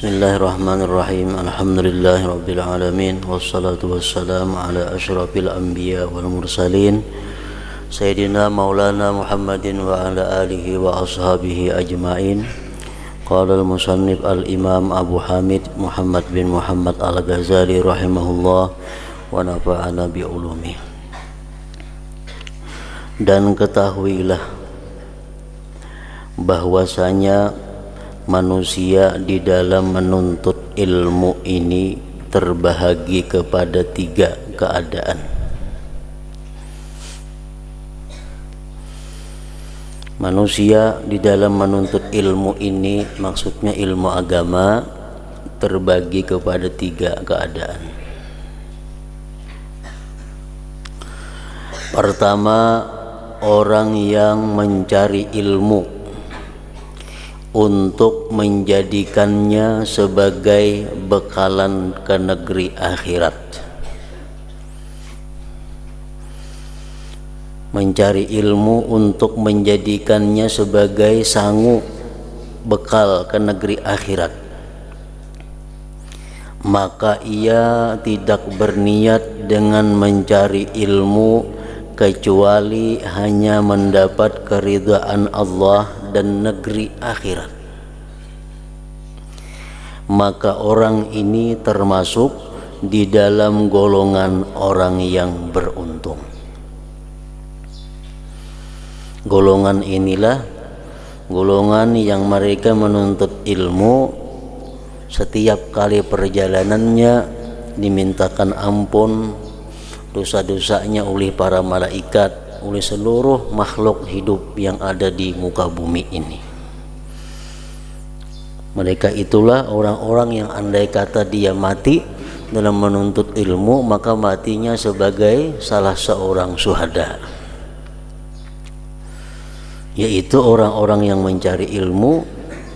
Bismillahirrahmanirrahim. Alhamdulillahirabbil alamin wassalatu wassalamu ala asyrafil anbiya wal mursalin sayyidina maulana Muhammadin wa ala alihi wa ashabihi ajmain. Qala al-musannif al-imam Abu Hamid Muhammad bin Muhammad al-Ghazali rahimahullah wa nafa'ana bi ulumi. Dan ketahuilah bahwasanya manusia di dalam menuntut ilmu ini terbahagi kepada tiga keadaan. Manusia di dalam menuntut ilmu ini, maksudnya ilmu agama, terbagi kepada tiga keadaan. Pertama, orang yang mencari ilmu untuk menjadikannya sebagai bekalan ke negeri akhirat. Mencari ilmu untuk menjadikannya sebagai sangu bekal ke negeri akhirat. Maka ia tidak berniat dengan mencari ilmu kecuali hanya mendapat keridhaan Allah dan negeri akhirat. Maka orang ini termasuk di dalam golongan orang yang beruntung. Golongan inilah golongan yang mereka menuntut ilmu, setiap kali perjalanannya dimintakan ampun dosa-dosanya oleh para malaikat, oleh seluruh makhluk hidup yang ada di muka bumi ini. Mereka itulah orang-orang yang andai kata dia mati dalam menuntut ilmu, maka matinya sebagai salah seorang syuhada, yaitu orang-orang yang mencari ilmu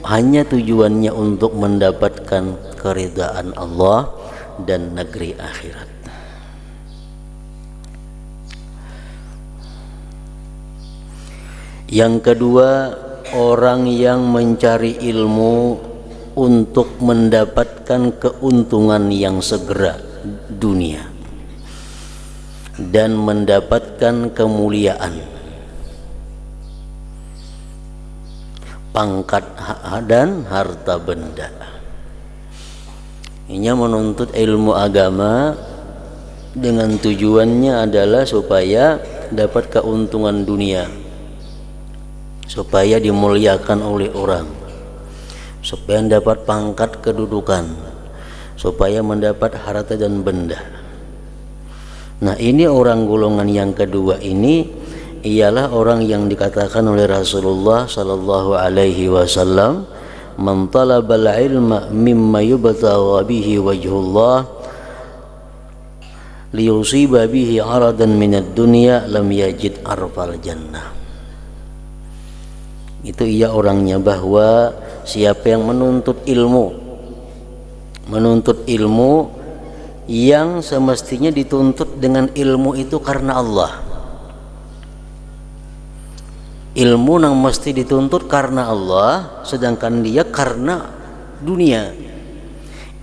hanya tujuannya untuk mendapatkan keridhaan Allah dan negeri akhirat. Yang kedua, orang yang mencari ilmu untuk mendapatkan keuntungan yang segera dunia dan mendapatkan kemuliaan, pangkat dan harta benda. Ini menuntut ilmu agama dengan tujuannya adalah supaya dapat keuntungan dunia, supaya dimuliakan oleh orang, supaya mendapat pangkat kedudukan, supaya mendapat harta dan benda. Nah, ini orang golongan yang kedua ini ialah orang yang dikatakan oleh Rasulullah sallallahu alaihi wasallam, "Man talabal ilma mimma yubtagha bihi wajhullah liyusiba bihi 'aradan minad dunya lam yajid arfal jannah." Itu ia orangnya, bahwa siapa yang menuntut ilmu yang semestinya dituntut dengan ilmu itu karena Allah, ilmu yang mesti dituntut karena Allah, sedangkan dia karena dunia,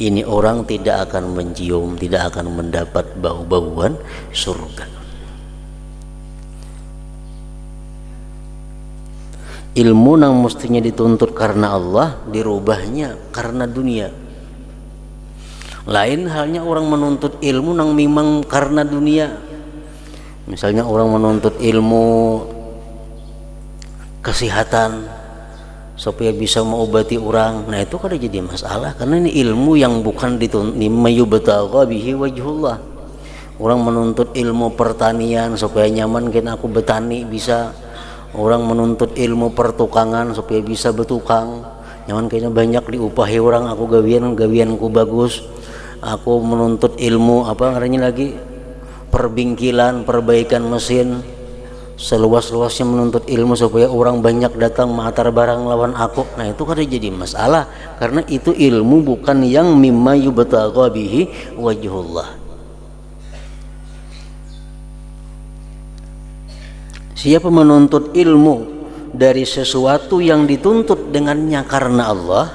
ini orang tidak akan mencium, tidak akan mendapat bau-bauan surga. Ilmu yang mestinya dituntut karena Allah dirubahnya karena dunia. Lain halnya orang menuntut ilmu yang memang karena dunia. Misalnya orang menuntut ilmu kesehatan supaya bisa mengobati orang, nah itu kan jadi masalah, karena ini ilmu yang bukan dituntut mayubtagha bihi wajhullah. Orang menuntut ilmu pertanian supaya nyaman kena aku betani bisa. Orang menuntut ilmu pertukangan supaya bisa bertukang, nyaman kayaknya banyak diupahi orang, aku gawianku bagus. Aku menuntut ilmu apa namanya lagi, perbingkilan, perbaikan mesin, seluas-luasnya menuntut ilmu supaya orang banyak datang mengantar barang lawan aku. Nah itu kan jadi masalah, karena itu ilmu bukan yang mimma yubtagha bihi wajhullah. Siapa menuntut ilmu dari sesuatu yang dituntut dengannya karena Allah,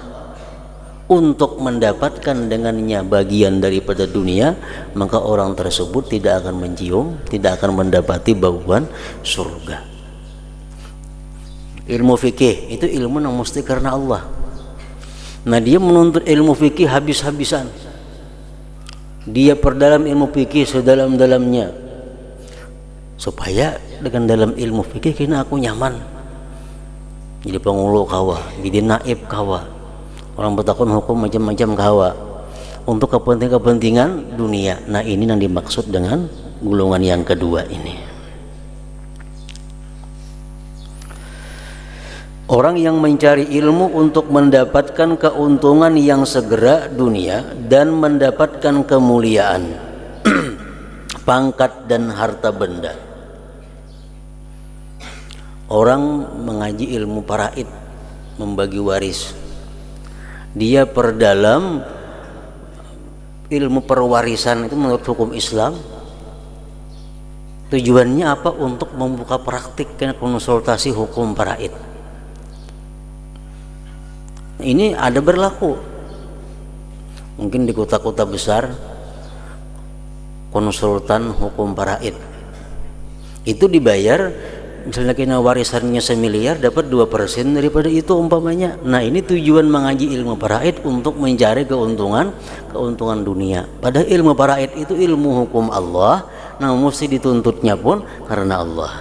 untuk mendapatkan dengannya bagian daripada dunia, maka orang tersebut tidak akan mencium, tidak akan mendapati bauan surga. Ilmu fikih itu ilmu yang mesti karena Allah. Nah, dia menuntut ilmu fikih habis-habisan. Dia perdalam ilmu fikih sedalam-dalamnya, supaya dengan dalam ilmu fikih kena aku nyaman jadi pengulu kawa, jadi naib kawa, orang bertakun hukum macam-macam kawa, untuk kepentingan dunia. Nah, ini yang dimaksud dengan golongan yang kedua ini. Orang yang mencari ilmu untuk mendapatkan keuntungan yang segera dunia dan mendapatkan kemuliaan, pangkat dan harta benda. Orang mengaji ilmu faraid, membagi waris. Dia perdalam ilmu perwarisan itu menurut hukum Islam. Tujuannya apa? Untuk membuka praktik konsultasi hukum faraid. Ini ada berlaku. Mungkin di kota-kota besar konsultan hukum faraid itu dibayar, misalnya kena warisannya 1 miliar, dapat 2% daripada itu umpamanya. Nah, ini tujuan mengaji ilmu faraid untuk mencari keuntungan dunia. Padahal ilmu faraid itu ilmu hukum Allah, nah mesti dituntutnya pun karena Allah.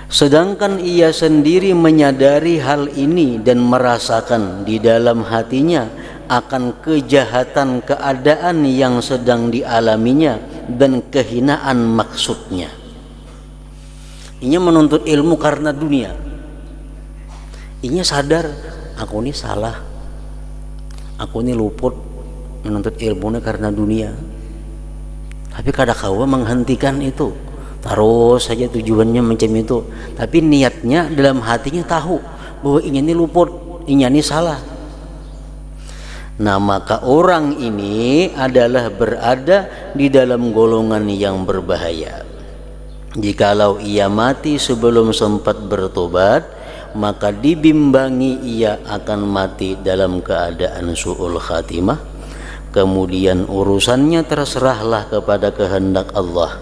Sedangkan ia sendiri menyadari hal ini dan merasakan di dalam hatinya akan kejahatan keadaan yang sedang dialaminya dan kehinaan maksudnya. Inya menuntut ilmu karena dunia. Inya sadar, aku ini salah, aku ini luput menuntut ilmunya karena dunia. Tapi kadang-kala menghentikan itu, terus saja tujuannya macam itu. Tapi niatnya dalam hatinya tahu bahwa ini luput, ini salah. Nah, maka orang ini adalah berada di dalam golongan yang berbahaya. Jikalau ia mati sebelum sempat bertobat, maka dibimbangi ia akan mati dalam keadaan su'ul khatimah. Kemudian urusannya terserahlah kepada kehendak Allah,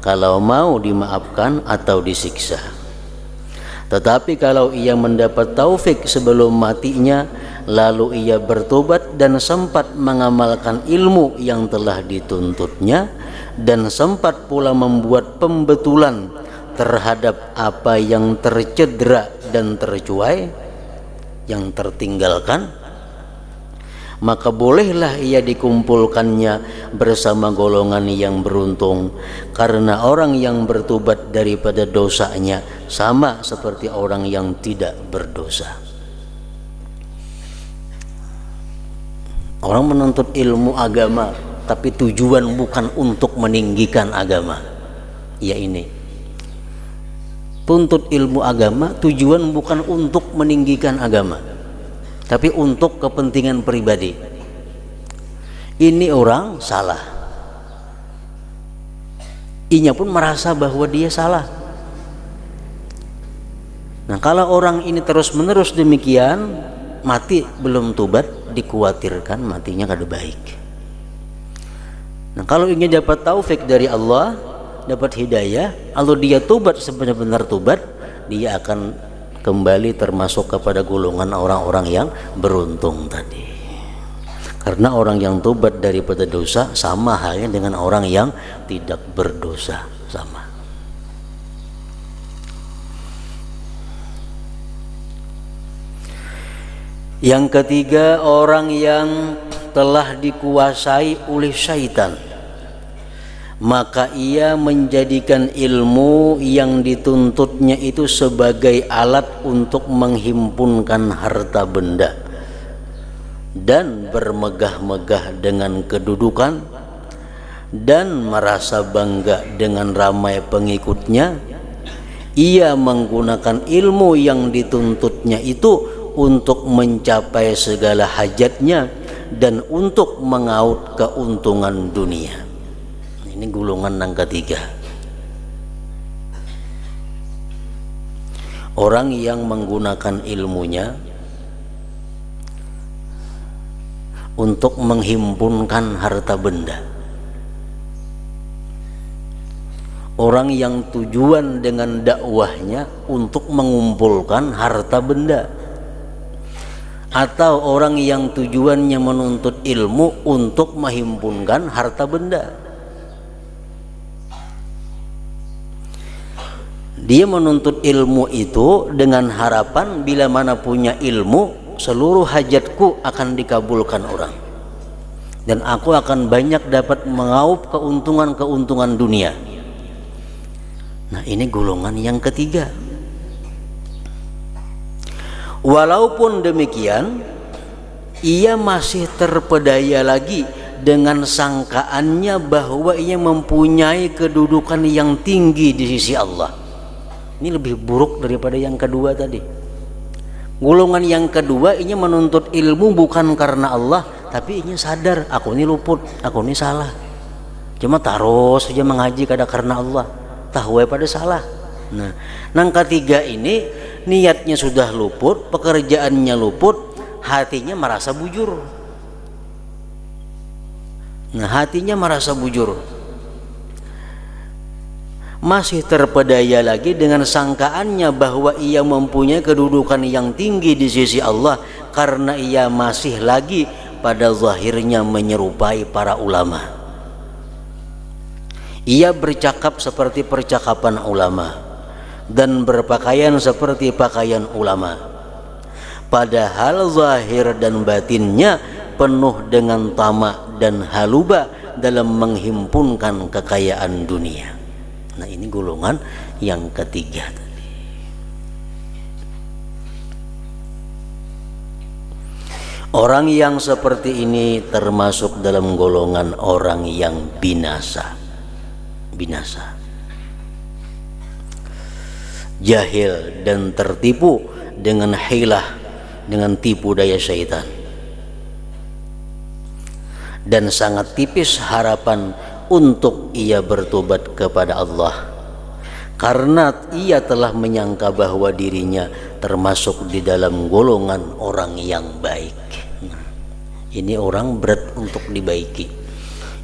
kalau mau dimaafkan atau disiksa. Tetapi kalau ia mendapat taufik sebelum matinya, lalu ia bertobat dan sempat mengamalkan ilmu yang telah dituntutnya, dan sempat pula membuat pembetulan terhadap apa yang tercedera dan tercuai, yang tertinggalkan, maka bolehlah ia dikumpulkannya bersama golongan yang beruntung, karena orang yang bertobat daripada dosanya sama seperti orang yang tidak berdosa. Orang menuntut ilmu agama tapi tujuan bukan untuk meninggikan agama. Ya, ini tuntut ilmu agama tujuan bukan untuk meninggikan agama, tapi untuk kepentingan pribadi. Ini orang salah, inya pun merasa bahwa dia salah. Nah, kalau orang ini terus-menerus demikian, mati belum tobat, dikhawatirkan matinya kada baik. Nah, kalau ingin dapat taufik dari Allah, dapat hidayah, kalau dia tobat sebenar-benar tobat, dia akan kembali termasuk kepada golongan orang-orang yang beruntung tadi. Karena orang yang tobat daripada dosa sama halnya dengan orang yang tidak berdosa, sama. Yang ketiga, orang yang telah dikuasai oleh syaitan, maka ia menjadikan ilmu yang dituntutnya itu sebagai alat untuk menghimpunkan harta benda dan bermegah-megah dengan kedudukan dan merasa bangga dengan ramai pengikutnya. Ia menggunakan ilmu yang dituntutnya itu untuk mencapai segala hajatnya dan untuk mengaut keuntungan dunia. Ini golongan yang ketiga. Orang yang menggunakan ilmunya untuk menghimpunkan harta benda. Orang yang tujuan dengan dakwahnya untuk mengumpulkan harta benda. Atau orang yang tujuannya menuntut ilmu untuk menghimpunkan harta benda. Dia menuntut ilmu itu dengan harapan bila mana punya ilmu, seluruh hajatku akan dikabulkan orang, dan aku akan banyak dapat mengaup keuntungan-keuntungan dunia. Nah, ini golongan yang ketiga. Walaupun demikian, ia masih terpedaya lagi dengan sangkaannya bahwa ia mempunyai kedudukan yang tinggi di sisi Allah. Ini lebih buruk daripada yang kedua tadi. Golongan yang kedua ini menuntut ilmu bukan karena Allah, tapi ini sadar, aku ini luput, aku ini salah. Cuma terus saja mengaji kada karena Allah, tahu pada salah. Nah, yang ketiga ini niatnya sudah luput, pekerjaannya luput, hatinya merasa bujur. Nah, hatinya merasa bujur. Masih terpedaya lagi dengan sangkaannya bahwa ia mempunyai kedudukan yang tinggi di sisi Allah, karena ia masih lagi pada zahirnya menyerupai para ulama. Ia bercakap seperti percakapan ulama dan berpakaian seperti pakaian ulama, padahal zahir dan batinnya penuh dengan tamak dan haluba dalam menghimpunkan kekayaan dunia. Nah, ini golongan yang ketiga tadi. Orang yang seperti ini termasuk dalam golongan orang yang binasa. Binasa. Jahil dan tertipu dengan hilah, dengan tipu daya syaitan. Dan sangat tipis harapan untuk ia bertobat kepada Allah, karena ia telah menyangka bahwa dirinya termasuk di dalam golongan orang yang baik. Ini orang berat untuk dibaiki,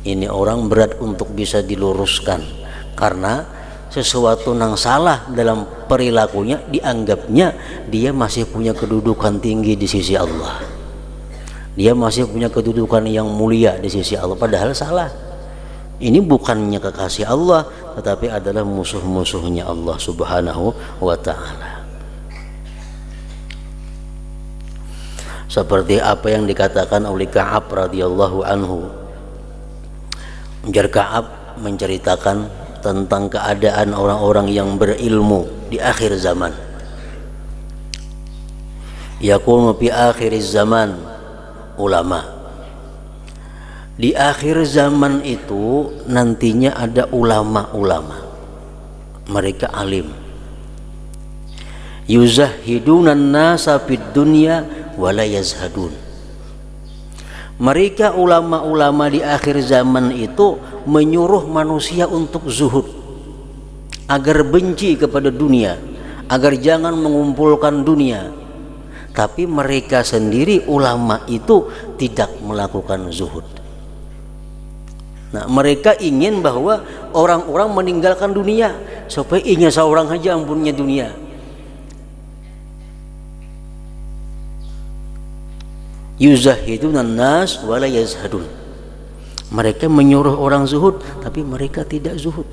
ini orang berat untuk bisa diluruskan, karena sesuatu yang salah dalam perilakunya dianggapnya dia masih punya kedudukan tinggi di sisi Allah, dia masih punya kedudukan yang mulia di sisi Allah, padahal salah. Ini bukannya kekasih Allah, tetapi adalah musuh-musuhnya Allah Subhanahu wa ta'ala. Seperti apa yang dikatakan oleh Ka'ab radhiyallahu anhu. Ka'ab menceritakan tentang keadaan orang-orang yang berilmu di akhir zaman. Yakunu fi akhir zaman ulama. Di akhir zaman itu nantinya ada ulama-ulama, mereka alim. Yuzahidunan nasa fid dunya wa la yazhadun. Mereka ulama-ulama di akhir zaman itu menyuruh manusia untuk zuhud, agar benci kepada dunia, agar jangan mengumpulkan dunia. Tapi mereka sendiri ulama itu tidak melakukan zuhud. Nah, mereka ingin bahwa orang-orang meninggalkan dunia supaya ingin seorang saja ampunnya dunia. Yuzahidunan nas wa la yazhadun. Mereka menyuruh orang zuhud, tapi mereka tidak zuhud.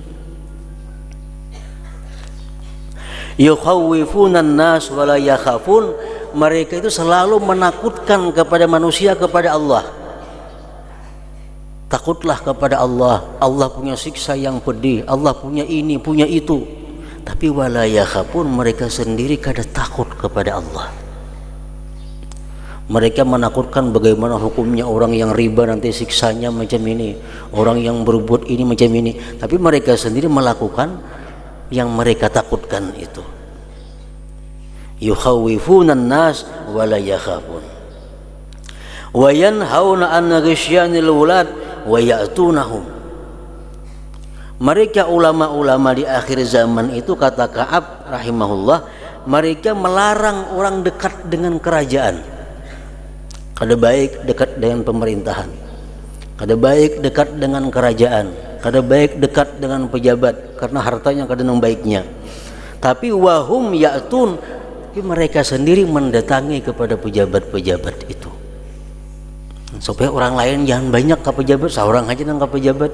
Yukhawwifunan nas wa la yakhafun. Mereka itu selalu menakutkan kepada manusia kepada Allah. Takutlah kepada Allah, Allah punya siksa yang pedih, Allah punya ini, punya itu. Tapi wala yakhafun, mereka sendiri kada takut kepada Allah. Mereka menakutkan bagaimana hukumnya orang yang riba, nanti siksanya macam ini, orang yang berbuat ini macam ini. Tapi mereka sendiri melakukan yang mereka takutkan itu. Yukhawwifunan nas wala yakhafun. Wa yanhauna an ghishyanil wulad wa ya'tunahum. Mereka ulama-ulama di akhir zaman itu, kata Ka'ab rahimahullah, mereka melarang orang dekat dengan kerajaan. Kada baik dekat dengan pemerintahan, kada baik dekat dengan kerajaan, kada baik dekat dengan pejabat karena hartanya kada nang baiknya. Tapi wahum ya'tun, mereka sendiri mendatangi kepada pejabat-pejabat itu. Supaya orang lain jangan banyak ke pejabat, seorang aja nang ke pejabat.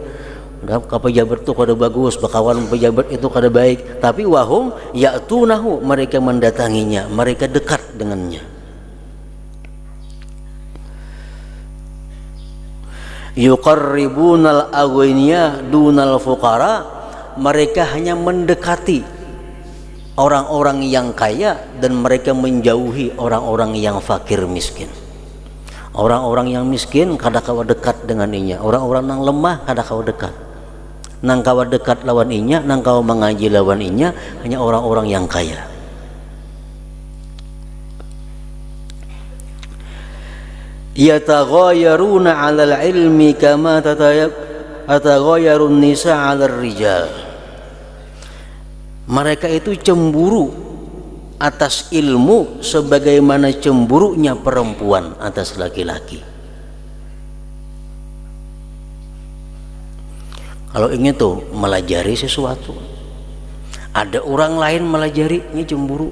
Ke pejabat itu kada bagus, bakawan pejabat itu kada baik. Tapi wahum ya'tunahu, mereka mendatanginya, mereka dekat dengannya. Yuqarribunal aghniya dunal fuqara, mereka hanya mendekati orang-orang yang kaya dan mereka menjauhi orang-orang yang fakir miskin. Orang-orang yang miskin kada kawa dekat dengan inya, orang-orang yang lemah kada kawa dekat. Nang kawa dekat lawan inya, nang kawa mengaji lawan inya, hanya orang-orang yang kaya. Yataghayaruna 'alal ilmi kama tataghayarun nisa 'alal rijal. Mereka itu cemburu atas ilmu sebagaimana cemburunya perempuan atas laki-laki. Kalau ingin tuh melajari sesuatu, ada orang lain melajari, ini cemburu.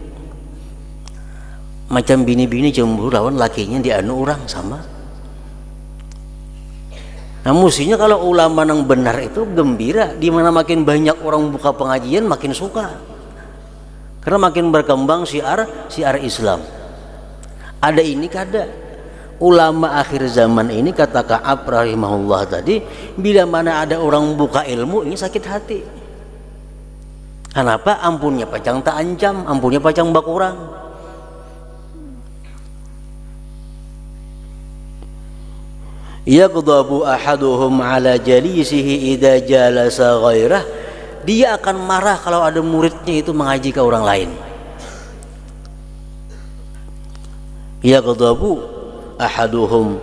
Macam bini-bini cemburu lawan lakinya dianu orang sama. Nah, mestinya kalau ulama yang benar itu gembira, di mana makin banyak orang buka pengajian makin suka. Karena makin berkembang syiar Islam. Ada ini kada. Ulama akhir zaman ini, kata Ka'ab rahimahullah tadi, bila mana ada orang buka ilmu ini sakit hati. Kenapa? Ampunnya pacang tak ancam, ampunnya pacang bakurang. Yaqdabu ahaduhum ala jalisihi idza jalasa ghairah, dia akan marah kalau ada muridnya itu mengaji ke orang lain. Yaqdabu ahaduhum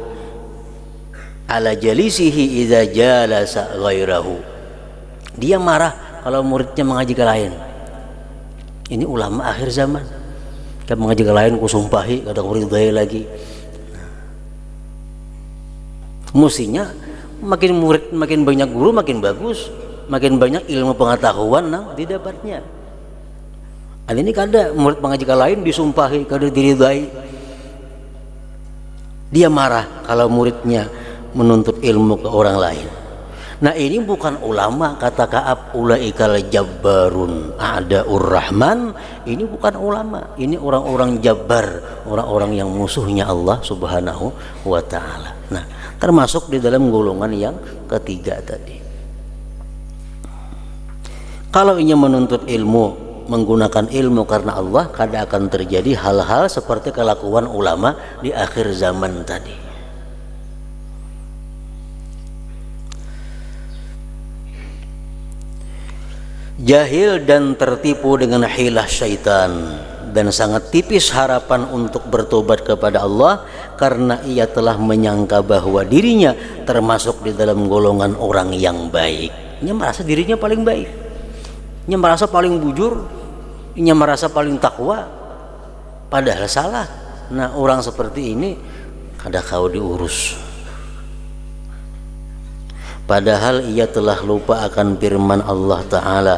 ala jalisihi idza jalasa ghairahu, dia marah kalau muridnya mengaji ke lain. Ini ulama akhir zaman, kan mengaji ke lain ku sumpahi kada kuridai lagi. Mestinya makin murid makin banyak guru makin bagus, makin banyak ilmu pengetahuan nang didapatnya. Ini kada, murid mengaji ke lain disumpahi kada diridai. Dia marah kalau muridnya menuntut ilmu ke orang lain. Nah, ini bukan ulama, kata Ka'ab, ulaikal jabbarun a'daur rahman. Ini bukan ulama, ini orang-orang jabbar, orang-orang yang musuhnya Allah Subhanahu wa ta'ala. Nah, termasuk di dalam golongan yang ketiga tadi. Kalau ingin menuntut ilmu, menggunakan ilmu karena Allah, kada akan terjadi hal-hal seperti kelakuan ulama di akhir zaman tadi. Jahil dan tertipu dengan hilah syaitan, dan sangat tipis harapan untuk bertobat kepada Allah karena ia telah menyangka bahwa dirinya termasuk di dalam golongan orang yang baik. Ia merasa dirinya paling baik, ia merasa paling bujur, ia merasa paling takwa, padahal salah. Nah, orang seperti ini kada kau diurus, padahal ia telah lupa akan firman Allah Ta'ala,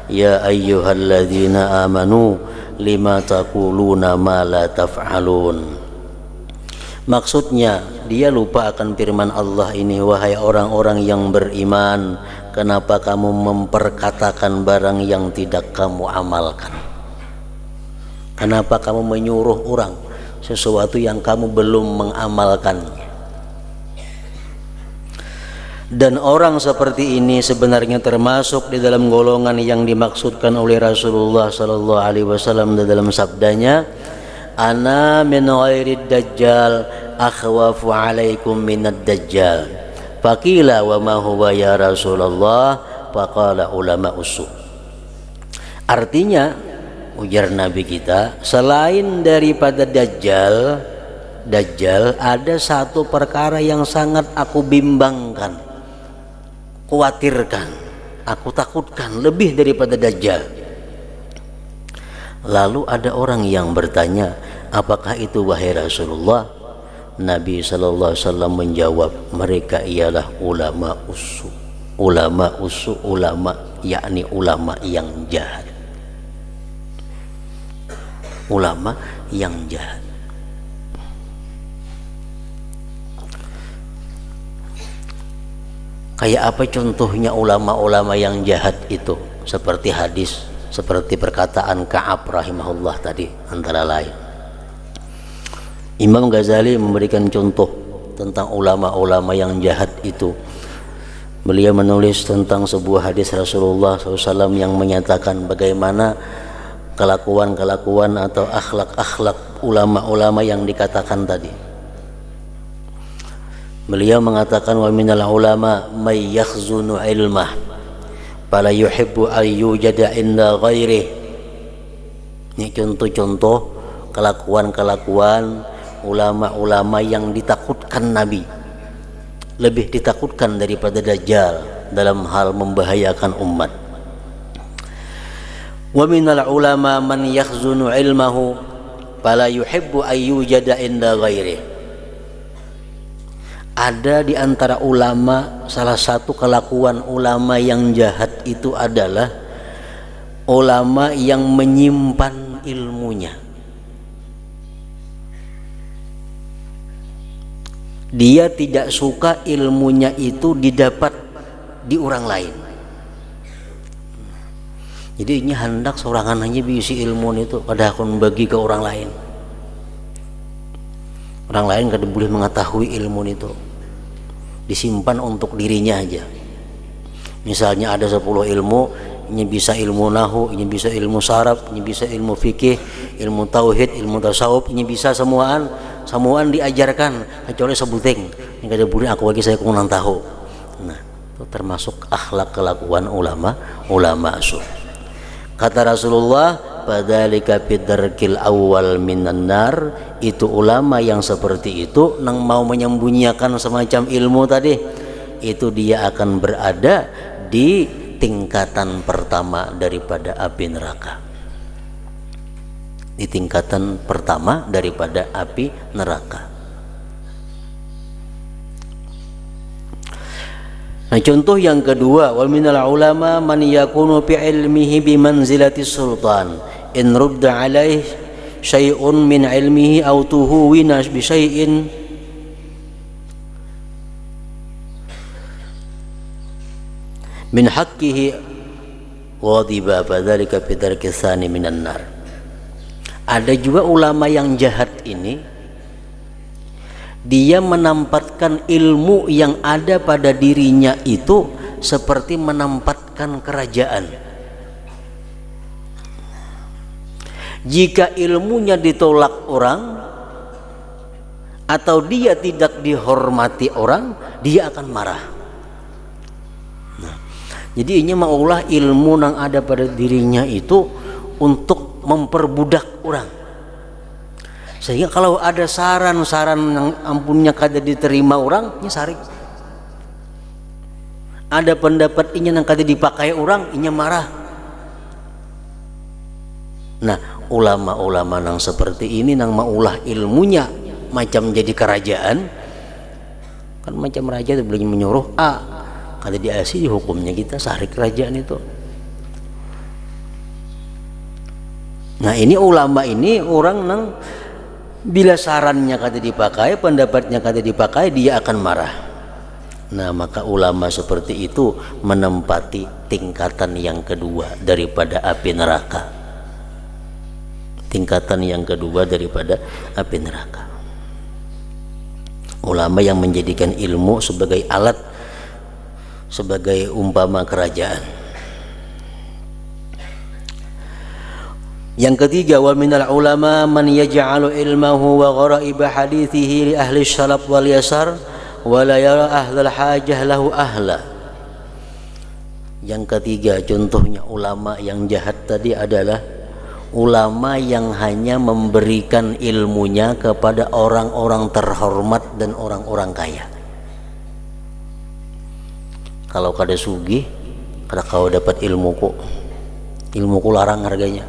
ya ayyuhalladzina amanu lima taquluna ma la taf'alun. Maksudnya dia lupa akan firman Allah ini, wahai orang-orang yang beriman, kenapa kamu memperkatakan barang yang tidak kamu amalkan? Kenapa kamu menyuruh orang sesuatu yang kamu belum mengamalkannya? Dan orang seperti ini sebenarnya termasuk di dalam golongan yang dimaksudkan oleh Rasulullah sallallahu alaihi wasallam dalam sabdanya, ana min ghairid dajjal akhwafu alaikum minad dajjal. Faqila wa ma huwa ya Rasulullah? Faqala ulama usul. Artinya, ujar Nabi kita, selain daripada dajjal ada satu perkara yang sangat aku bimbangkan, khawatirkan, aku takutkan lebih daripada dajjal. Lalu ada orang yang bertanya, apakah itu wahai Rasulullah? Nabi sallallahu alaihi wasallam menjawab, mereka ialah ulama usu. Ulama usu, ulama yakni ulama yang jahat. Ulama yang jahat. Kayak apa contohnya ulama-ulama yang jahat itu? Seperti hadis, seperti perkataan Ka'ab rahimahullah tadi antara lain. Imam Ghazali memberikan contoh tentang ulama-ulama yang jahat itu. Beliau menulis tentang sebuah hadis Rasulullah SAW yang menyatakan bagaimana kelakuan-kelakuan atau akhlak-akhlak ulama-ulama yang dikatakan tadi. Beliau mengatakan, wa minal ulama may yakhzunu ilmah fala yuhibbu an yujada inda ghairih. Ini contoh-contoh kelakuan-kelakuan ulama-ulama yang ditakutkan Nabi, lebih ditakutkan daripada Dajjal dalam hal membahayakan umat. Wa minal ulama man yakhzunu ilmahu fala yuhibbu an yujada inda ghairih. Ada di antara ulama, salah satu kelakuan ulama yang jahat itu adalah ulama yang menyimpan ilmunya. Dia tidak suka ilmunya itu didapat di orang lain. Jadi ini hendak sorangan hanya bisi ilmu itu pada akan bagi ke orang lain. Orang lain kada boleh mengetahui ilmu itu, disimpan untuk dirinya aja. Misalnya ada 10 ilmu, ini bisa ilmu nahu, ini bisa ilmu saraf, ini bisa ilmu fikih, ilmu tauhid, ilmu tasawuf, ini bisa semuaan diajarkan kecuali sebuting. Ini kada boleh aku bagi saya kurang tahu. Nah, itu termasuk akhlak kelakuan ulama suh. Kata Rasulullah, fadzalika bidarkil awal minan nar, itu ulama yang seperti itu nang mau menyembunyikan semacam ilmu tadi, itu dia akan berada di tingkatan pertama daripada api neraka. Di tingkatan pertama daripada api neraka. Nah, contoh yang kedua, wa minal ulama man yakunu fi ilmihi bi manzilati sultan in rudda alaih syai'un min ilmihi aw tuhuwina bi syai'in min haqqihi wadiba fadzalika fi darki tsani minan nar. Ada juga ulama yang jahat ini, dia menempatkan ilmu yang ada pada dirinya itu seperti menempatkan kerajaan. Jika ilmunya ditolak orang atau dia tidak dihormati orang, dia akan marah. Nah, jadi ini maulah ilmu yang ada pada dirinya itu untuk memperbudak orang. Sehingga kalau ada saran-saran yang ampunnya kada diterima orang, ini sarik. Ada pendapat ini yang kada dipakai orang, ini marah. Nah, ulama-ulama yang seperti ini yang maulah ilmunya macam jadi kerajaan, kan macam raja itu boleh menyuruh kada diasi hukumnya kita sarik kerajaan itu. Nah, ini ulama ini orang yang bila sarannya kada dipakai, pendapatnya kada dipakai, dia akan marah. Nah, maka ulama seperti itu menempati tingkatan yang kedua daripada api neraka. Tingkatan yang kedua daripada api neraka. Ulama yang menjadikan ilmu sebagai alat, sebagai umpama kerajaan. Yang ketiga, wa minal ulama man yaj'alu ilmahu wa gharaib hadithihi li ahli syalaf wal yasar wa la yara ahlal hajah lahu ahla. Yang ketiga, contohnya ulama yang jahat tadi adalah ulama yang hanya memberikan ilmunya kepada orang-orang terhormat dan orang-orang kaya. Kalau kada sugih, kada kau dapat ilmuku larang harganya.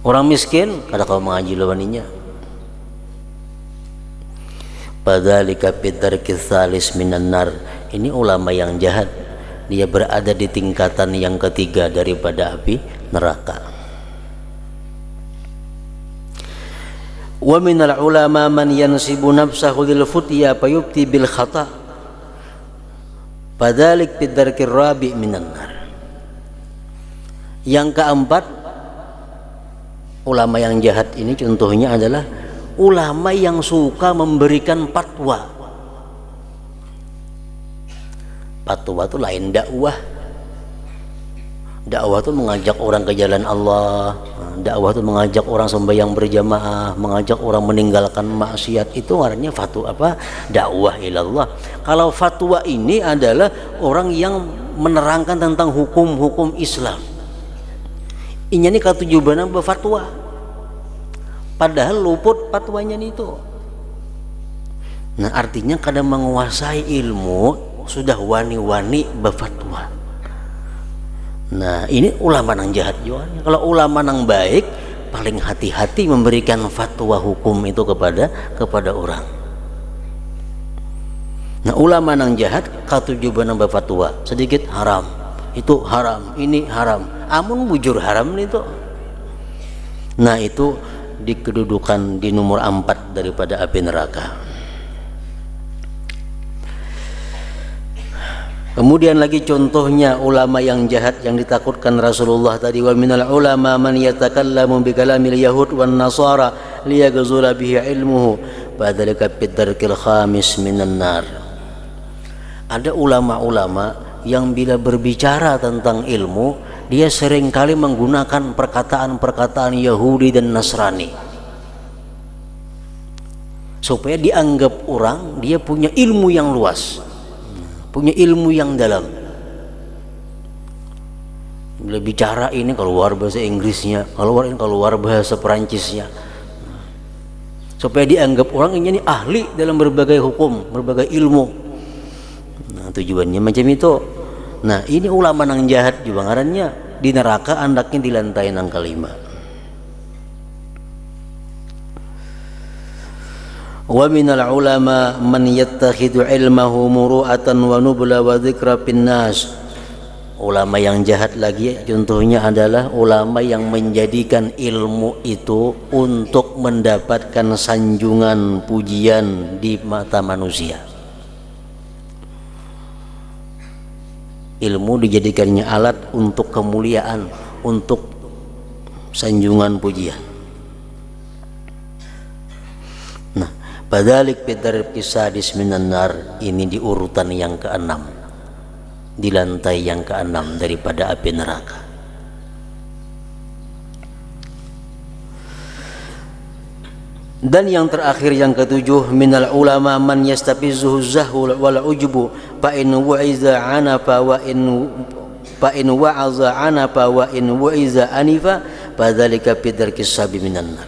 Orang miskin kada kau mengaji lawaninya. Padzalika bidarkis salis minan nar. Ini ulama yang jahat, dia berada di tingkatan yang ketiga daripada api neraka. Wa minal ulama man yansibu nafsahu lil futya fayubti bil khata. Padzalik bidarkir rabi minan nar. Yang keempat, ulama yang jahat ini contohnya adalah ulama yang suka memberikan fatwa. Fatwa itu lain dakwah. Dakwah itu mengajak orang ke jalan Allah. Dakwah itu mengajak orang sembahyang berjamaah, mengajak orang meninggalkan maksiat. Itu artinya fatwa apa? Dakwah ilallah. Kalau fatwa ini adalah orang yang menerangkan tentang hukum-hukum Islam. Inya ini katujuban berfatwa. Padahal luput fatwanya itu. Nah, artinya kadang menguasai ilmu sudah wani-wani berfatwa. Nah, ini ulama yang jahat juga. Kalau ulama yang baik paling hati-hati memberikan fatwa hukum itu kepada orang. Nah, ulama yang jahat katujuban berfatwa sedikit haram, itu haram, ini haram. Amun bujur haram itu. Nah, itu di kedudukan di nomor 4 daripada api neraka. Kemudian lagi contohnya ulama yang jahat yang ditakutkan Rasulullah tadi, wa minal ulama man yatakallamu bi kalamil yahud wan nasara liyaghzula bihi ilmuhu fadzalika bidarkil khamis minan nar. Ada ulama-ulama yang bila berbicara tentang ilmu dia seringkali menggunakan perkataan-perkataan Yahudi dan Nasrani supaya dianggap orang dia punya ilmu yang luas, punya ilmu yang dalam. Bila bicara ini keluar bahasa Inggrisnya, keluar bahasa Perancisnya, supaya dianggap orang ini ahli dalam berbagai hukum, berbagai ilmu. Nah, tujuannya macam itu. Nah, ini ulama yang jahat juga ngarannya di neraka, andaknya di lantai yang kelima. Wa minal ulama man yattakhidhu ilmahu muru'atan wa nubla wa dzikra pinnas. Ulama yang jahat lagi contohnya adalah ulama yang menjadikan ilmu itu untuk mendapatkan sanjungan pujian di mata manusia. Ilmu dijadikannya alat untuk kemuliaan, untuk sanjungan pujian. Nah, Padzalik bidarkis sadis minan nar, ini di urutan yang ke-6, di lantai yang ke-6 daripada api neraka. Dan yang terakhir yang ke-7, minal ulama man yastafizuhu zahul wal ujbu fa in wa'iza anafa wa in wa'aza anafa wa in wa'iza anifa fadzalika bidarkis sabi minan nar.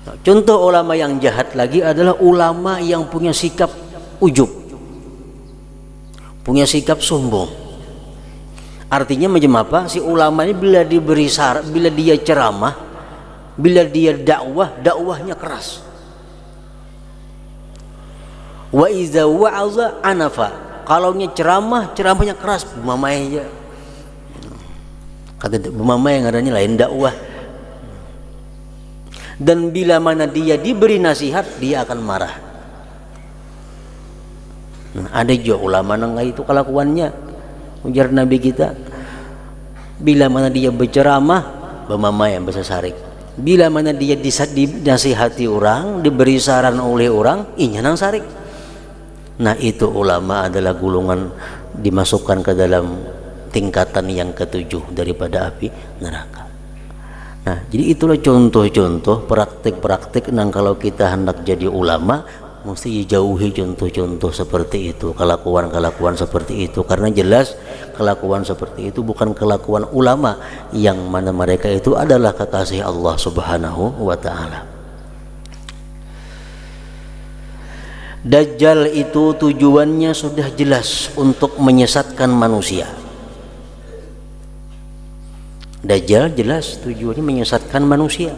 Nah, contoh ulama yang jahat lagi adalah ulama yang punya sikap ujub, punya sikap sombong. Artinya macam apa? Si ulama ini bila diberi syarat, bila dia ceramah, bila dia dakwah, dakwahnya keras. Wa iza wa'aza anafa, kalau nya ceramah, ceramahnya keras, bumamai aja. Kata bumamai yang adanya lain dakwah. Dan bila mana dia diberi nasihat, dia akan marah. Nah, ada juga ulama yang itu kelakuannya. Ujar Nabi kita, bila mana dia berceramah, bumamai yang bahasa Sarik. Bila mana dia dinasihati orang, diberi saran oleh orang, inya nang sarik. Nah, itu ulama adalah golongan dimasukkan ke dalam tingkatan yang ke-7 daripada api neraka. Nah, jadi itulah contoh-contoh praktik-praktik nang kalau kita hendak jadi ulama mesti jauhi contoh-contoh seperti itu, kelakuan-kelakuan seperti itu, karena jelas kelakuan seperti itu bukan kelakuan ulama yang mana mereka itu adalah kekasih Allah Subhanahu wa ta'ala. Dajjal itu tujuannya sudah jelas untuk menyesatkan manusia. Dajjal jelas tujuannya menyesatkan manusia,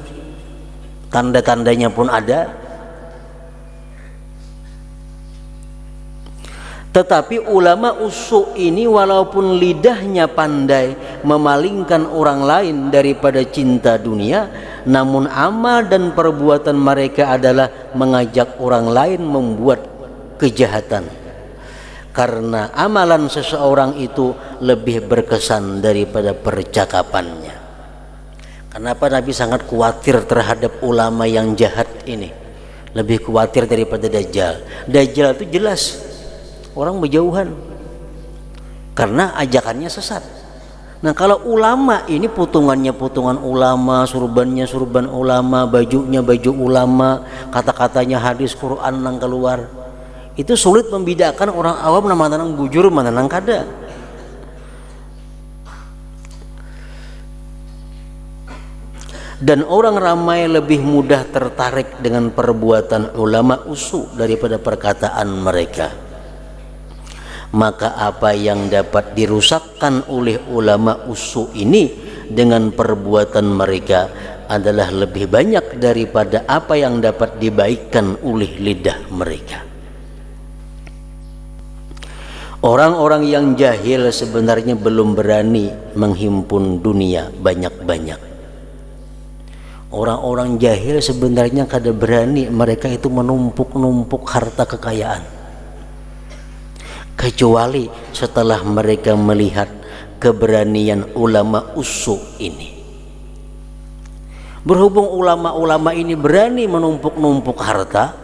tanda-tandanya pun ada. Tetapi ulama usuk ini walaupun lidahnya pandai memalingkan orang lain daripada cinta dunia, namun amal dan perbuatan mereka adalah mengajak orang lain membuat kejahatan. Karena amalan seseorang itu lebih berkesan daripada percakapannya. Kenapa Nabi sangat khawatir terhadap ulama yang jahat ini? Lebih khawatir daripada Dajjal. Dajjal itu jelas orang berjauhan karena ajakannya sesat. Nah, kalau ulama ini putungannya putungan ulama, surbannya surban ulama, bajunya baju ulama, kata-katanya hadis Quran nang keluar, itu sulit membedakan orang awam mana nang bujur mana nang kada. Dan orang ramai lebih mudah tertarik dengan perbuatan ulama usu daripada perkataan mereka. Maka apa yang dapat dirusakkan oleh ulama usu ini dengan perbuatan mereka adalah lebih banyak daripada apa yang dapat dibaikkan oleh lidah mereka. Orang-orang yang jahil sebenarnya belum berani menghimpun dunia banyak-banyak. Orang-orang jahil sebenarnya kada berani mereka itu menumpuk-numpuk harta kekayaan, kecuali setelah mereka melihat keberanian ulama usuk ini. Berhubung ulama-ulama ini berani menumpuk-numpuk harta,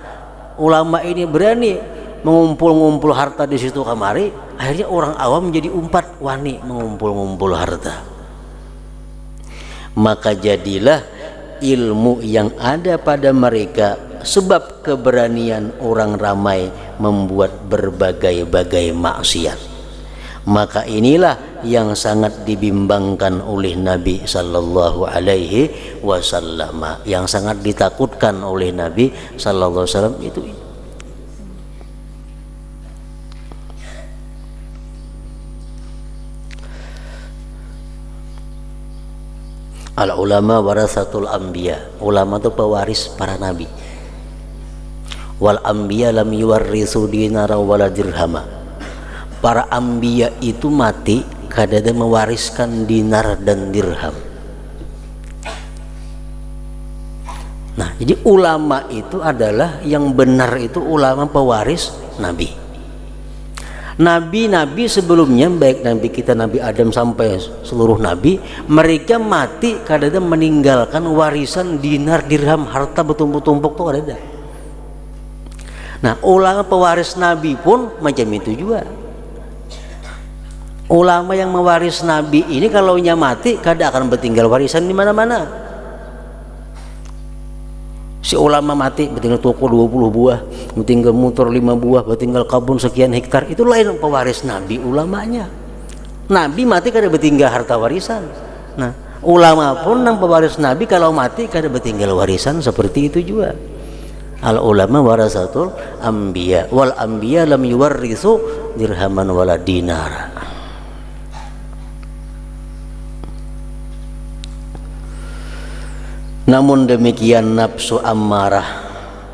ulama ini berani mengumpul-ngumpul harta di situ kamari, akhirnya orang awam menjadi umpat wani mengumpul-ngumpul harta. Maka jadilah ilmu yang ada pada mereka sebab keberanian orang ramai membuat berbagai-bagai maksiat. Maka inilah yang sangat dibimbangkan oleh Nabi sallallahu alaihi wasallam, yang sangat ditakutkan oleh Nabi sallallahu alaihi wasallam itu. Al ulama warasatul anbiya, ulama itu pewaris para nabi. Wal anbiya lam yuwarrisu dinara wala dirhama. Para anbiya itu mati kada ada mewariskan dinar dan dirham. Nah, jadi ulama itu adalah yang benar itu ulama pewaris nabi. Nabi-nabi sebelumnya, baik Nabi kita Nabi Adam sampai seluruh nabi, mereka mati kada ada meninggalkan warisan dinar dirham, harta bertumpuk-tumpuk tuh ada. Nah, ulama pewaris nabi pun macam itu juga. Ulama yang mewaris nabi ini kalau nya mati kada akan bertinggal warisan di mana-mana. Si ulama mati bertinggal toko 20 buah, bertinggal motor 5 buah, bertinggal kebun sekian hektar, itu lain pewaris nabi ulamanya. Nabi mati kada bertinggal harta warisan. Nah, ulama pun nang pewaris nabi kalau mati kada bertinggal warisan, seperti itu juga. Al ulama warasatul anbiya wal anbiya lam yuwarrisu dirhaman wala dinara. Namun demikian nafsu ammarah,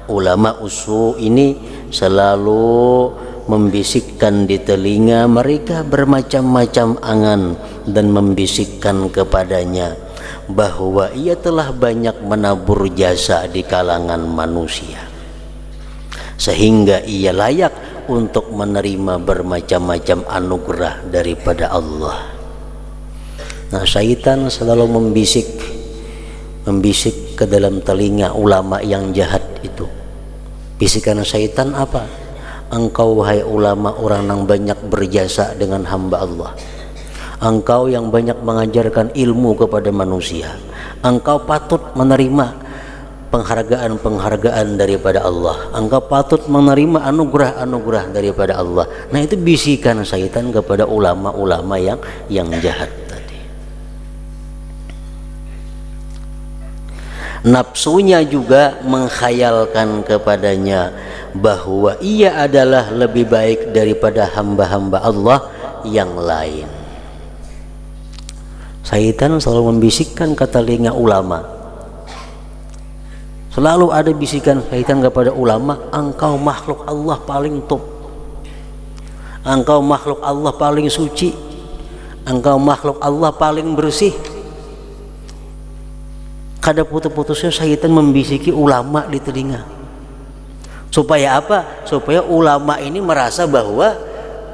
ulama usu ini selalu membisikkan di telinga mereka bermacam-macam angan dan membisikkan kepadanya bahwa ia telah banyak menabur jasa di kalangan manusia sehingga ia layak untuk menerima bermacam-macam anugerah daripada Allah. Nah, syaitan selalu membisik ke dalam telinga ulama yang jahat itu. Bisikan syaitan apa? Engkau wahai ulama orang yang banyak berjasa dengan hamba Allah, engkau yang banyak mengajarkan ilmu kepada manusia, engkau patut menerima penghargaan-penghargaan daripada Allah, engkau patut menerima anugerah-anugerah daripada Allah. Nah, itu bisikan syaitan kepada ulama-ulama yang jahat. Nafsunya juga menghayalkan kepadanya bahwa ia adalah lebih baik daripada hamba-hamba Allah yang lain. Syaitan selalu membisikkan ke telinga ulama. Selalu ada bisikan syaitan kepada ulama, engkau makhluk Allah paling top, engkau makhluk Allah paling suci, engkau makhluk Allah paling bersih. Kada putus-putusnya syaitan membisiki ulama di telinga. Supaya apa? Supaya ulama ini merasa bahwa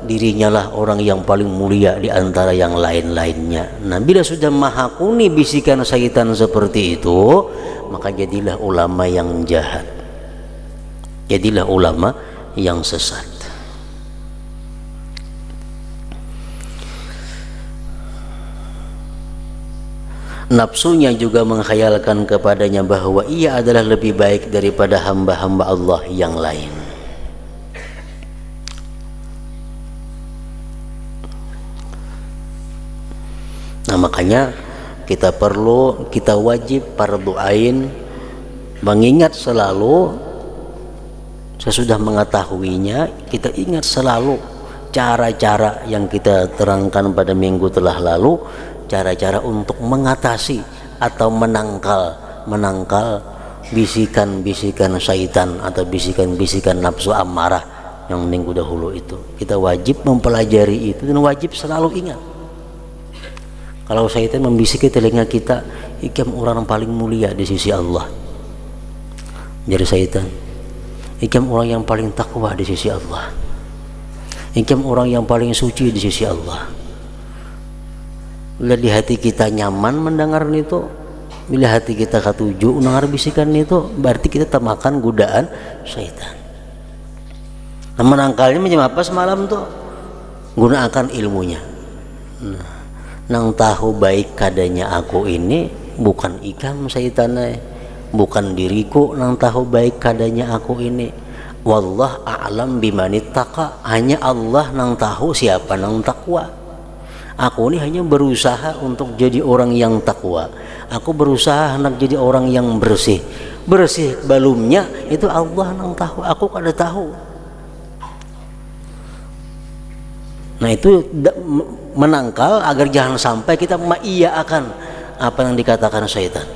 dirinya lah orang yang paling mulia di antara yang lain-lainnya. Nah, bila sudah menghakuni bisikan syaitan seperti itu, maka jadilah ulama yang jahat, jadilah ulama yang sesat. Nafsunya juga menghayalkan kepadanya bahwa ia adalah lebih baik daripada hamba-hamba Allah yang lain. Nah, makanya kita wajib fardu ain mengingat selalu, sesudah mengetahuinya kita ingat selalu cara-cara yang kita terangkan pada minggu telah lalu, cara-cara untuk mengatasi atau menangkal bisikan-bisikan syaitan atau bisikan-bisikan nafsu amarah yang minggu dahulu itu. Kita wajib mempelajari itu dan wajib selalu ingat. Kalau syaitan membisiki telinga kita, ikam orang yang paling mulia di sisi Allah. Jadi syaitan, ikam orang yang paling takwa di sisi Allah. Ikam orang yang paling suci di sisi Allah. Bila di hati kita nyaman mendengar itu, bila hati kita ketuju mendengar bisikan itu, berarti kita termakan godaan syaitan. Nah, menangkalnya macam apa semalam tuh? Gunakan ilmunya. Nang tahu baik kadanya aku ini bukan ikam syaitannya, bukan diriku nang tahu baik kadanya aku ini. Wallah a'lam bimanittaqa, hanya Allah nang tahu siapa nang takwa. Aku ini hanya berusaha untuk jadi orang yang takwa. Aku berusaha nak jadi orang yang bersih. Bersih balumnya itu Allah nang tahu, aku kada tahu. Nah, itu menangkal agar jangan sampai kita mengiyakan apa yang dikatakan syaitan.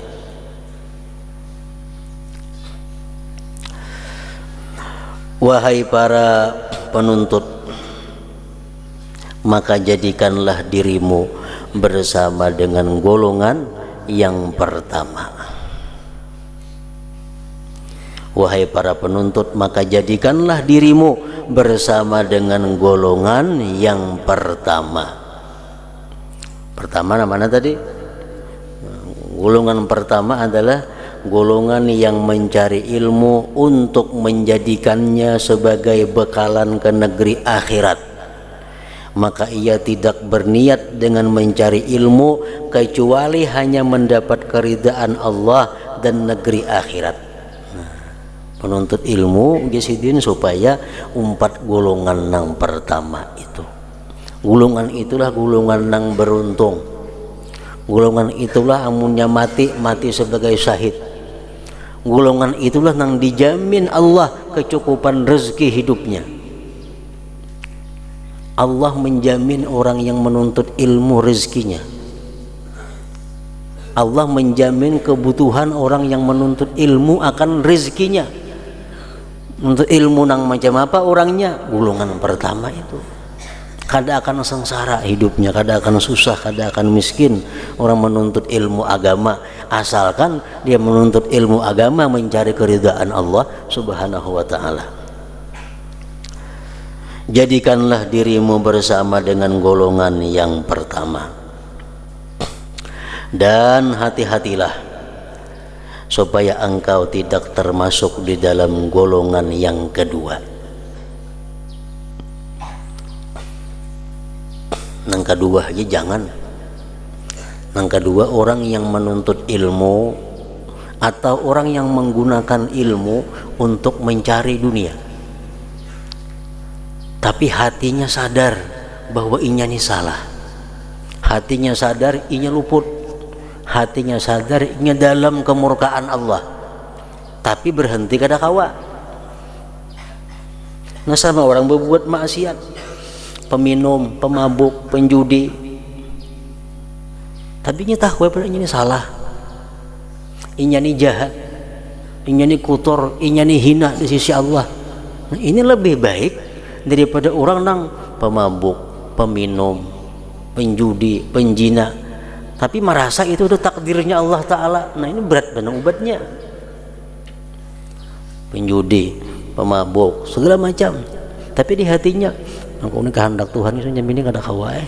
Wahai para penuntut, maka jadikanlah dirimu bersama dengan golongan yang pertama. Wahai para penuntut, maka jadikanlah dirimu bersama dengan golongan yang pertama. Pertama mana tadi? Golongan pertama adalah golongan yang mencari ilmu untuk menjadikannya sebagai bekalan ke negeri akhirat. Maka ia tidak berniat dengan mencari ilmu kecuali hanya mendapat keridaan Allah dan negeri akhirat. Penuntut ilmu gisidin supaya umpat golongan nang pertama itu. Golongan itulah golongan nang beruntung. Golongan itulah amunnya mati sebagai syahid. Golongan itulah nang dijamin Allah kecukupan rezeki hidupnya. Allah menjamin orang yang menuntut ilmu rezekinya. Allah menjamin kebutuhan orang yang menuntut ilmu akan rezekinya. Untuk ilmu nang macam apa orangnya? Golongan pertama itu. Kada akan sengsara hidupnya, kada akan susah, kada akan miskin orang menuntut ilmu agama, asalkan dia menuntut ilmu agama mencari keridhaan Allah Subhanahu wa ta'ala. Jadikanlah dirimu bersama dengan golongan yang pertama, dan hati-hatilah supaya engkau tidak termasuk di dalam golongan yang kedua. Nang kedua aja jangan. Nang kedua orang yang menuntut ilmu atau orang yang menggunakan ilmu untuk mencari dunia, tapi hatinya sadar bahwa inya ini salah, hatinya sadar inya luput, hatinya sadar inya dalam kemurkaan Allah, tapi berhenti kada kawa. Nah, sama orang berbuat maksiat, peminum, pemabuk, penjudi, tapi nya tahu pada ini salah, inya ini jahat, inya ini kotor, inya ini hina di sisi Allah. Nah, ini lebih baik daripada orang nang pemabuk, peminum, penjudi, penjina, tapi merasa itu udah takdirnya Allah Ta'ala. Nah ini berat benar ubatnya. Penjudi, pemabuk, segala macam, tapi di hatinya aku ini kehendak Tuhan itu nyamini kada kawae.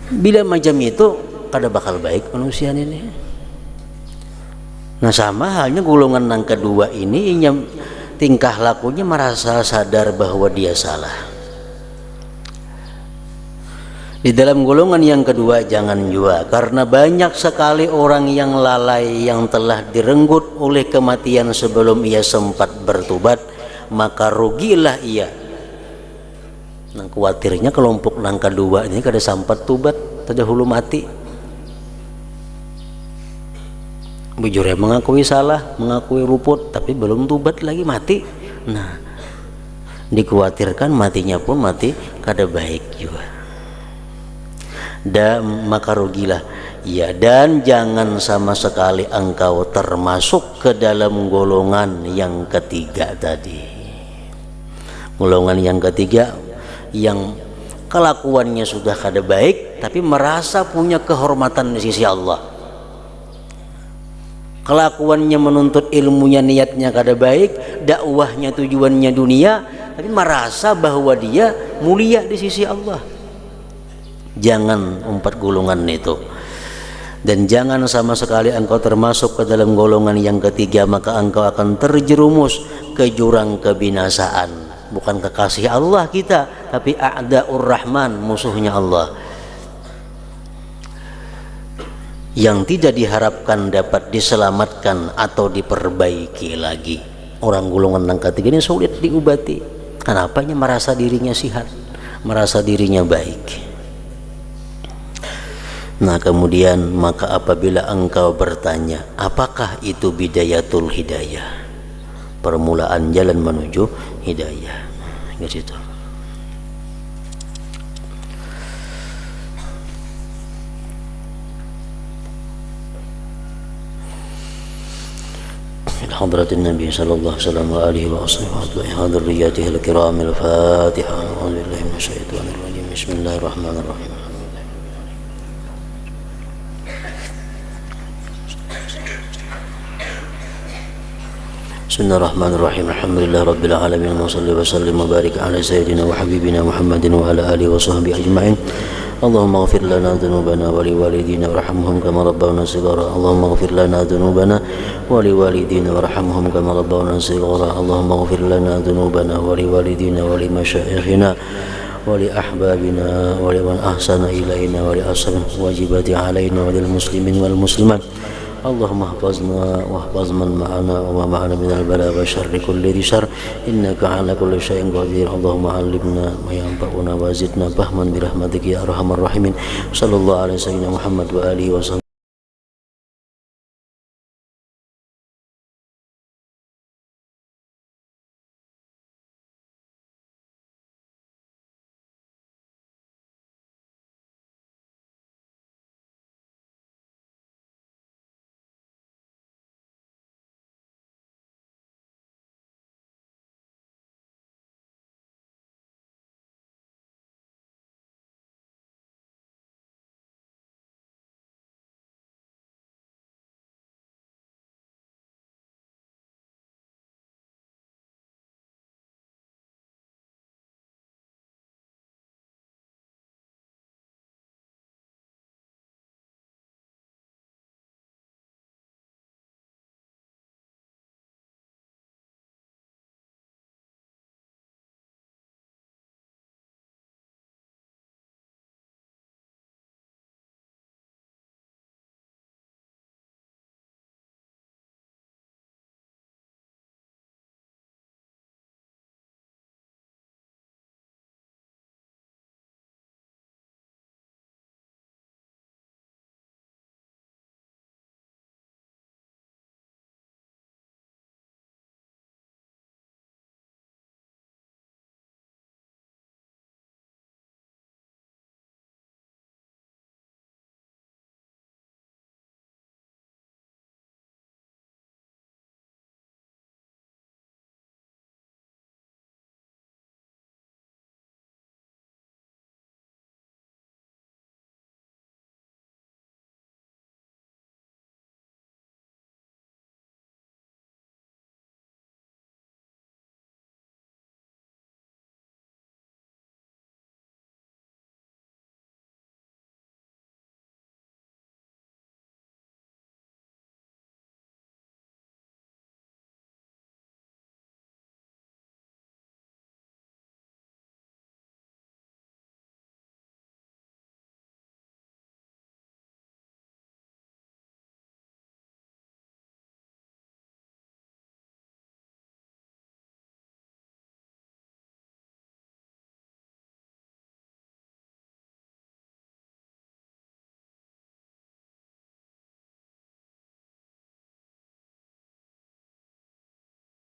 Bila macam itu kada bakal baik manusia ini. Nah sama halnya golongan yang kedua ini, tingkah lakunya merasa sadar bahwa dia salah. Di dalam golongan yang kedua jangan jua, karena banyak sekali orang yang lalai yang telah direnggut oleh kematian sebelum ia sempat bertobat, maka rugilah ia. Nah khawatirnya kelompok yang kedua ini kada sempat tobat, terdahulu mati. Bujurnya mengakui salah, mengakui luput, tapi belum tobat lagi mati. Nah dikhawatirkan matinya pun mati kada baik juga. Dan maka rugilah ya, dan jangan sama sekali engkau termasuk ke dalam golongan yang ketiga tadi. Golongan yang ketiga yang kelakuannya sudah kada baik tapi merasa punya kehormatan di sisi Allah. Kelakuannya menuntut ilmunya, niatnya kada baik, dakwahnya tujuannya dunia, tapi merasa bahwa dia mulia di sisi Allah. Jangan empat golongan itu, dan jangan sama sekali engkau termasuk ke dalam golongan yang ketiga, maka engkau akan terjerumus ke jurang kebinasaan. Bukan kekasih Allah kita, tapi a'da'ur rahman, musuhnya Allah, yang tidak diharapkan dapat diselamatkan atau diperbaiki lagi. Orang golongan yang ketiga ini sulit diobati. Kenapanya? Merasa dirinya sihat, merasa dirinya baik. Nah kemudian maka apabila engkau bertanya apakah itu bidayatul hidayah, permulaan jalan menuju hidayah, ke situ. حضرة النبي صلى الله عليه وسلم وآله وصحبه وذريته الكرام الفاتحة. أعوذ بالله من الشيطان الرجيم. بسم الله الرحمن الرحيم. بسم الله الرحمن الرحيم. الحمد لله رب العالمين، وصلي وسلم وبارك على سيدنا وحبيبنا محمد وعلى آله وصحبه أجمعين. اللهم اغفر لنا ذنوبنا ولوالدينا وارحمهم كما ربونا صغارا. اللهم اغفر لنا ذنوبنا ولوالدينا وارحمهم كما ربونا صغارا. اللهم اغفر لنا ذنوبنا ولوالدينا ولمشايخنا ولأحبابنا ولمن أحسن إلينا ولأصحاب الواجبات علينا وللمسلمين والمسلمات. اللهم احفظنا واحفظ من معنا وما معنا من البلاء وشر كل ذي شر، إنك على كل شيء قدير. اللهم علمنا ما ينفعنا وزدنا فهما برحمتك يا أرحم الراحمين. صلى الله على سيدنا محمد وآله وصحبه